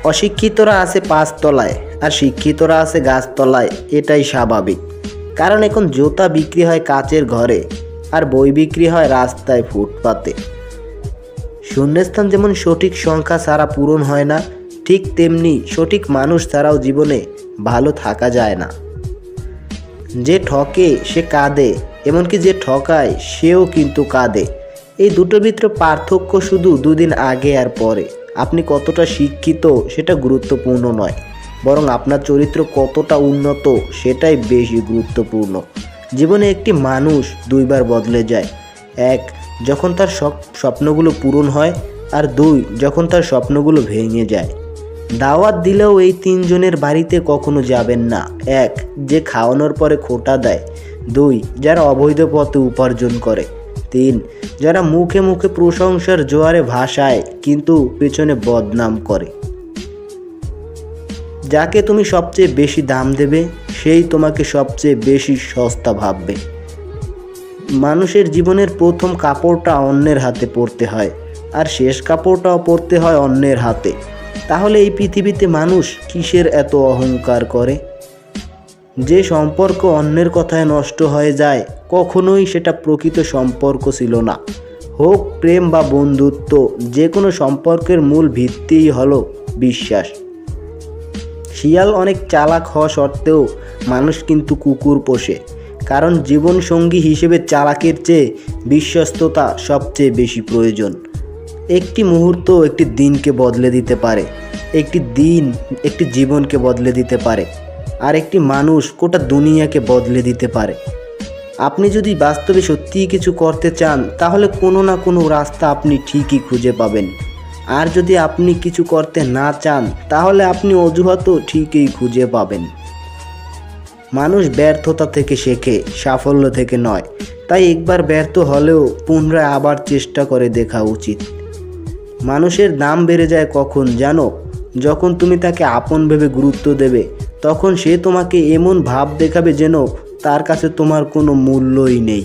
অশিক্ষিতরা আছে পাঁচতলায় আর শিক্ষিতরা আছে গাছতলায়, এটাই স্বাভাবিক। কারণ এখন জুতা বিক্রি হয় কাচের ঘরে আর বই বিক্রি হয় রাস্তায় ফুটপাতে। শূন্যস্থান যেমন সঠিক সংখ্যা ছাড়া পূরণ হয় না, ঠিক তেমনি সঠিক মানুষ ছাড়াও জীবনে ভালো থাকা যায় না। যে ঠকে সে কাঁদে, এমনকি যে ঠকায় সেও কিন্তু কাঁদে। এই দুটোর ভিতরে পার্থক্য শুধু দুদিন আগে আর পরে। আপনি কতটা শিক্ষিত সেটা গুরুত্বপূর্ণ নয়, বরং আপনার চরিত্র কতটা উন্নত সেটাই বেশি গুরুত্বপূর্ণ। জীবনে একটি মানুষ দুইবার বদলে যায়, এক যখন তার স্বপ্নগুলো পূরণ হয়, আর দুই যখন তার স্বপ্নগুলো ভেঙে যায়। দাওয়াত দিলেও এই তিনজনের বাড়িতে কখনো যাবেন না। এক, যে খাওয়ানোর পরে খোঁটা দেয়। দুই, যারা অবৈধ পথে উপার্জন করে। তিন, যারা মুখে মুখে প্রশংসার জোয়ারে ভাসায় কিন্তু পেছনে বদনাম করে। যাকে তুমি সবচেয়ে বেশি দাম দেবে সেই তোমাকে সবচেয়ে বেশি সস্তা ভাববে। মানুষের জীবনের প্রথম কাপড়টা অন্যের হাতে পরতে হয়, আর শেষ কাপড়টাও পরতে হয় অন্যের হাতে। তাহলে এই পৃথিবীতে মানুষ কিসের এত অহংকার করে? যে সম্পর্ক অন্যের কথায় নষ্ট হয়ে যায়, কখনোই সেটা প্রকৃত সম্পর্ক ছিল না। হোক প্রেম বা বন্ধুত্ব, যে কোনো সম্পর্কের মূল ভিত্তিই হলো বিশ্বাস। শিয়াল অনেক চালাক হওয়া সত্ত্বেও মানুষ কিন্তু কুকুর পোষে, কারণ জীবনসঙ্গী হিসেবে চালাকের চেয়ে বিশ্বস্ততা সবচেয়ে বেশি প্রয়োজন। একটি মুহূর্ত একটি দিনকে বদলে দিতে পারে, একটি দিন একটি জীবনকে বদলে দিতে পারে, আর একটি মানুষ গোটা দুনিয়াকে বদলে দিতে পারে। আপনি যদি বাস্তবে সত্যিই কিছু করতে চান, তাহলে কোনো না কোনো রাস্তা আপনি ঠিকই খুঁজে পাবেন। আর যদি আপনি কিছু করতে না চান, তাহলে আপনি অজুহাতও ঠিকই খুঁজে পাবেন। মানুষ ব্যর্থতা থেকে শেখে, সাফল্য থেকে নয়। তাই একবার ব্যর্থ হলেও পুনরায় আবার চেষ্টা করে দেখা উচিত। মানুষের দাম বেড়ে যায় কখন জানো? যখন তুমি তাকে আপন ভেবে গুরুত্ব দেবে, তখন সে তোমাকে এমন ভাব দেখাবে যেন তার কাছে তোমার কোনো মূল্যই নেই।